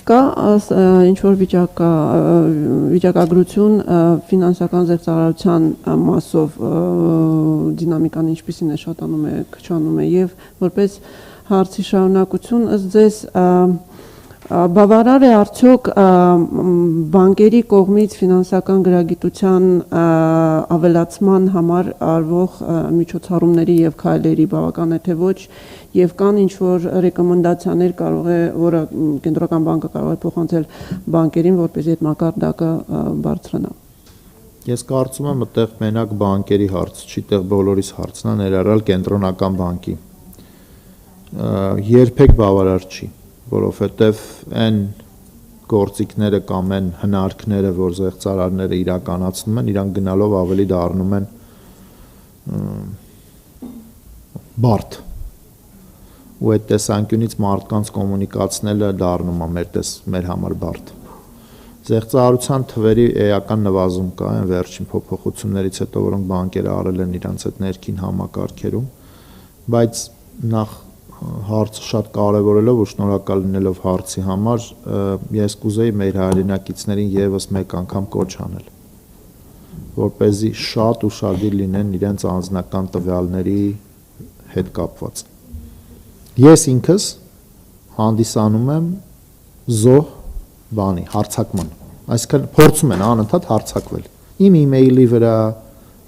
Կա ինչ-որ վիճակագրություն ֆինանսական զեղծարարության մասով դինամիկան ինչպիսին է, շատանում է, քչանում է, եւ որպես հարցի շարունակություն ըստ ձեզ բավարար է արդյոք բանկերի կողմից ֆինանսական գրագիտության ավելացման համար արվող միջոցառումների եւ քայլերի բավական է թե ոչ եւ կան ինչ-որ ռեկոմենդացիաներ կարող է, որը կենտրոնական բանկը կարող է փոխանցել բանկերին, որպեսզի այդ մակարդակը բարձրանա։ Ես կարծում եմ, այդտեղ մենակ բանկերի հարց չի, այդտեղ բոլորիս հարցն է, ներառյալ կենտրոնական բանկի։ Երբեք բավարար չի, որովհետև այն գործիքները կամ այն հնարքները, որ զեղծարարները իրականացնում են, իրանք գնալով ավելի դառնում են բարդ։ Ու այդ տեսանկյունից մարդկանց կոմունիկացնելը դառնում է մեր համար բարդ։ Զեղծարարության թվերի էական նվազում կա այն վերջին փոփոխություններից հետո, որոնք բանկերը արել են իրանց այդ ներքին համակարգերում, բայց նախ հարցը շատ կարևորելով ու շնորհակալ լինելով հարցի համար, ես կուզեի մեր հայրենակիցներին եւս մեկ անգամ կոչ անել, որպեսզի շատ ուշադիր լինեն իրենց անձնական տվյալների հետ կապված։ Ես ինքս հանդիսանում եմ զոհ հարցակման, այսինքն փորձում են անընդհատ հարցակվել իմ email-ի վրա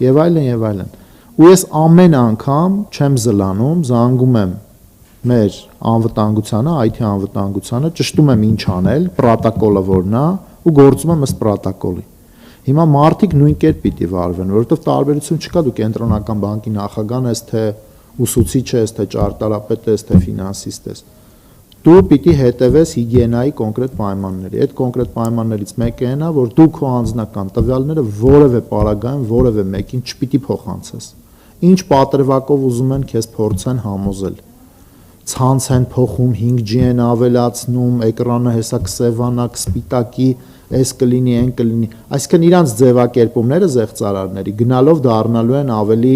եւ այլն, ու ես ամեն անգամ չեմ զլանում, զանգում եմ մեր անվտանգությանը, IT անվտանգությանը, ճշտում եմ ինչ անել, պրոտոկոլը որն է ու գործում եմ ըստ պրոտոկոլի։ Հիմա մարդիկ նույն կերպ պիտի վարվեն, որովհետեւ տարբերություն չկա, դու կենտրոնական բանկի նախագահն ես, թե ուսուցիչ ես, թե ճարտարապետ ես, թե ֆինանսիստ ես։ Դու պիտի հետևես հիգիենայի կոնկրետ պայմանների։ Այդ կոնկրետ պայմաններից մեկը այն է, որ դու քո անձնական տվյալները որևէ պարագայում որևէ մեկին չպիտի փոխանցես։ Ինչ պատրվակով ուզում են քեզ փորձեն համոզել։ Ցանց են փոխում, 5G են ավելացնում, էկրանը հեսա կսևանակ, սպիտակի, այս կլինի, այն կլինի։ Այսինքն իրանց ձևակերպումները զեղծարարների գնալով դառնալու են ավելի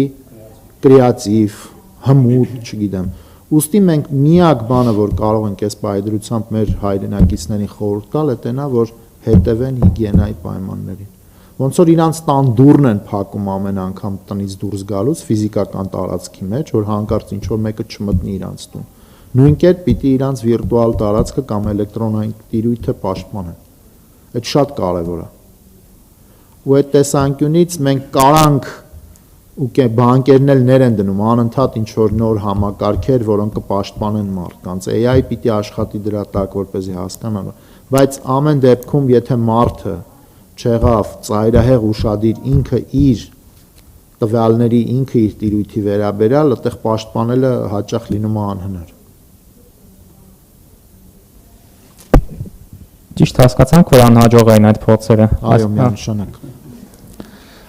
կրեատիվ, հմուտ, չգիտեմ։ Ուստի մենք միակ բանը, որ կարող ենք այս պայծրությամբ մեր հայրենակիցներին խորհուրդ տալ, դա նա, որ հետևեն հիգիենայի պայմաններին։ Ոնց որ իրանց տան դուռն են փակում ամեն անգամ տնից դուրս գալուց ֆիզիկական տարածքի մեջ, որ հանկարծ ինչ որ մեկը չմտնի իրանց տուն։ Նույն կերպ պիտի իրանց վիրտուալ տարածքը կամ էլեկտրոնային տիրույթը պաշտպանեն։ Այդ շատ կարևոր է։ Ու այդ տեսանկյունից մենք կարանք ու բանկերն էլ ներ են դնում անընդհատ ինչ որ նոր համակարգեր, որոնք կպաշտպանեն մարդկանց։ AI պիտի աշխատի դրա տակ, որպեսզի հասկանան, բայց ամեն դեպքում եթե մարդը չեղավ ծայրահեղ ուշադիր ինքը իր տվյալների ինքը իր տիրույթի վերաբերյալ, այդտեղ պաշտպանելը հաճախ լինում է անհնար։ Ճիշտ հասկացանք, որ անհաջող են այդ փորձերը։ Այո, միանշանակ։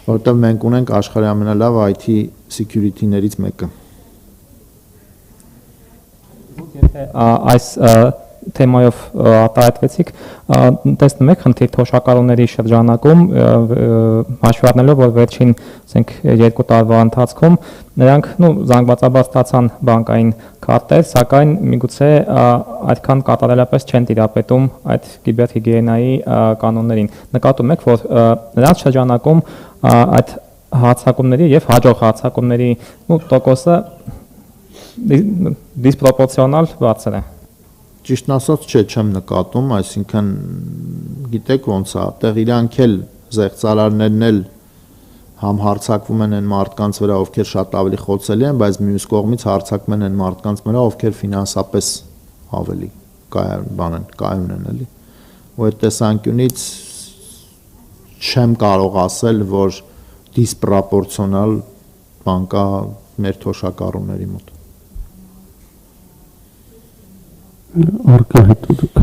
Որտեղ մենք ունենք աշխարհի ամենալավ IT security-ներից մեկը։ Այս թեմայով արտահայտվեցիք, տեսնում եք խնդիր թոշակառուների շրջանակում, հաշվի առնելով, որ վերջին 2 տարվա ընթացքում նրանք զանգվածաբար ստացան բանկային քարտեր, սակայն միգուցե այդքան կատարելապես չեն տիրապետում այդ կիբերհիգիենայի կանոններին։ Նկատում եք, որ նրանց շրջանակում այդ հարձակումների եւ հաջող հարձակումների տոկոսը դիսպրոպորցիոնալ բարձր է։ Ճիշտն ասած, չեմ նկատում, այսինքն գիտեք ոնց է, այդտեղ իրանք էլ զեղծարարներն էլ համ հարձակվում են այն մարդկանց վրա, ովքեր շատ ավելի խոցելի են, բայց մյուս կողմից հարձակվում են այն մարդկանց վրա, ովքեր ֆինանսապես ավելի կայուն են, էլի։ Ու այդ տեսանկյունից չեմ կարող ասել, որ դիսպրոպորցիոնալ բան կա մեր թոշակառուների մոտ։ Արկա հետո դուք։